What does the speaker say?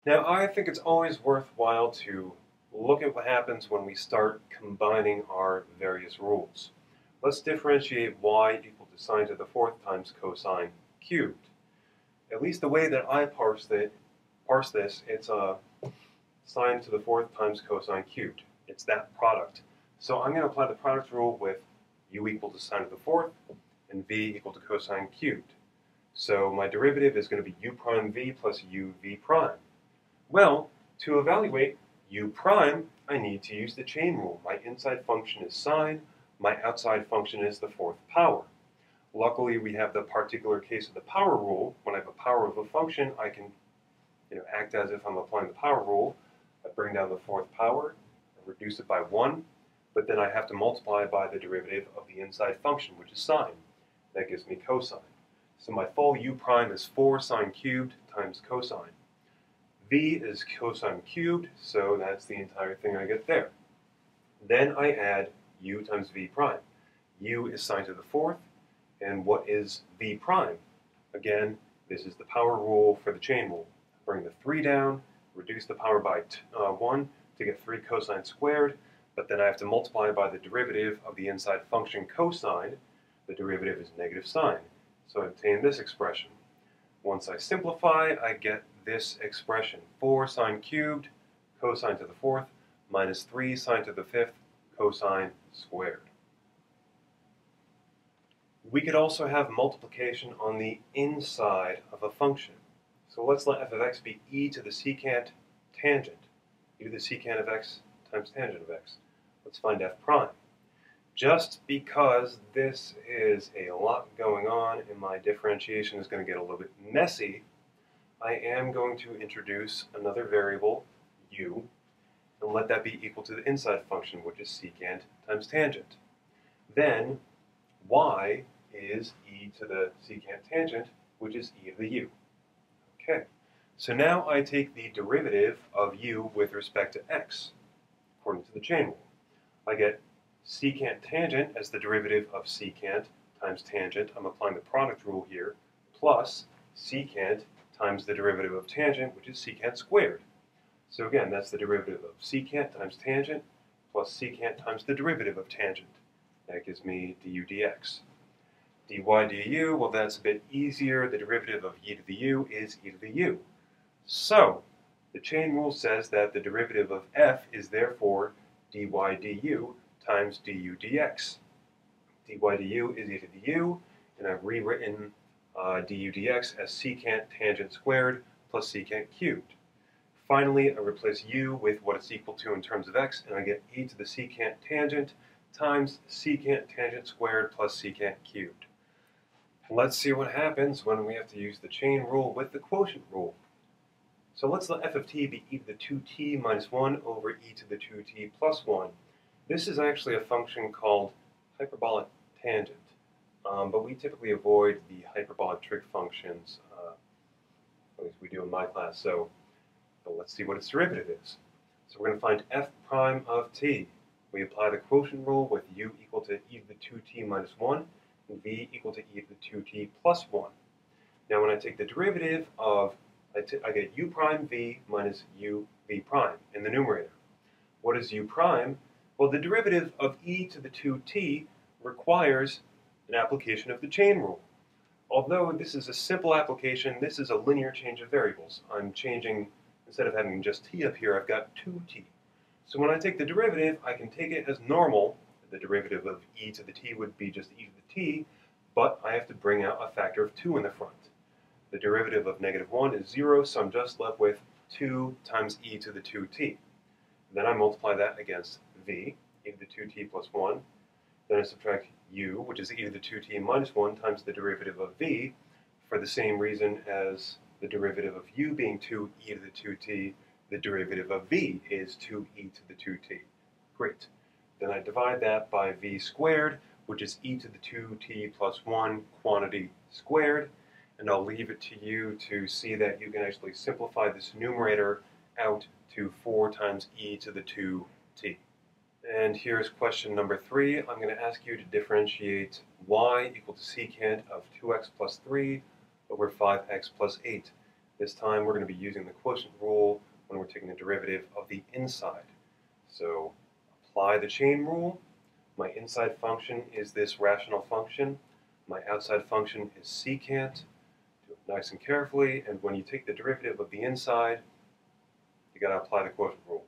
Now, I think it's always worthwhile to look at what happens when we start combining our various rules. Let's differentiate y equal to sine to the fourth times cosine cubed. At least the way that I parse this, it's sine to the fourth times cosine cubed. It's that product. So I'm going to apply the product rule with u equal to sine to the fourth and v equal to cosine cubed. So my derivative is going to be u prime v plus u v prime. Well, to evaluate u prime, I need to use the chain rule. My inside function is sine, my outside function is the fourth power. Luckily, we have the particular case of the power rule. When I have a power of a function, I can act as if I'm applying the power rule. I bring down the fourth power, I reduce it by 1, but then I have to multiply by the derivative of the inside function, which is sine. That gives me cosine. So my full u prime is 4 sine cubed times cosine. V is cosine cubed, so that's the entire thing I get there. Then I add u times v prime. U is sine to the fourth, and what is v prime? Again, this is the power rule for the chain rule. Bring the 3 down, reduce the power by 1 to get 3 cosine squared, but then I have to multiply by the derivative of the inside function cosine. The derivative is negative sine, so I obtain this expression. Once I simplify, I get this expression, 4 sine cubed cosine to the fourth minus 3 sine to the fifth cosine squared. We could also have multiplication on the inside of a function. So let's let f of x be e to the secant tangent. E to the secant of x times tangent of x. Let's find f prime. Just because this is a lot going on and my differentiation is going to get a little bit messy, I am going to introduce another variable, u, and let that be equal to the inside function, which is secant times tangent. Then y is e to the secant tangent, which is e to the u. Okay, so now I take the derivative of u with respect to x, according to the chain rule. I get secant tangent as the derivative of secant times tangent. I'm applying the product rule here, plus secant times the derivative of tangent, which is secant squared. So again, that's the derivative of secant times tangent plus secant times the derivative of tangent. That gives me du dx. dy du, well, that's a bit easier. The derivative of e to the u is e to the u. So the chain rule says that the derivative of f is therefore dy du times du dx. dy du is e to the u, and I've rewritten du dx as secant tangent squared plus secant cubed. Finally, I replace u with what it's equal to in terms of x, and I get e to the secant tangent times secant tangent squared plus secant cubed. Let's see what happens when we have to use the chain rule with the quotient rule. So let's let f of t be e to the 2t minus 1 over e to the 2t plus 1. This is actually a function called hyperbolic tangent, but we typically avoid the hyperbolic trig functions, at least we do in my class, but let's see what its derivative is. So we're going to find f prime of t. We apply the quotient rule with u equal to e to the 2t minus 1 and v equal to e to the 2t plus 1. Now when I take the derivative of, I get u prime v minus u v prime in the numerator. What is u prime? Well, the derivative of e to the 2t requires an application of the chain rule. Although this is a simple application, this is a linear change of variables. I'm changing, instead of having just t up here, I've got 2t. So when I take the derivative, I can take it as normal. The derivative of e to the t would be just e to the t, but I have to bring out a factor of 2 in the front. The derivative of negative 1 is 0, so I'm just left with 2 times e to the 2t. Then I multiply that against v, e to the 2t plus 1. Then I subtract u, which is e to the 2t minus 1 times the derivative of v, for the same reason as the derivative of u being 2e to the 2t, the derivative of v is 2e to the 2t. Great. Then I divide that by v squared, which is e to the 2t plus 1 quantity squared, and I'll leave it to you to see that you can actually simplify this numerator out to 4 times e to the 2t. And here's question number 3. I'm going to ask you to differentiate y equal to secant of 2x plus 3 over 5x plus 8. This time we're going to be using the quotient rule we're taking the derivative of the inside. So apply the chain rule. My inside function is this rational function. My outside function is secant. Do it nice and carefully, and when you take the derivative of the inside, you got to apply the quotient rule.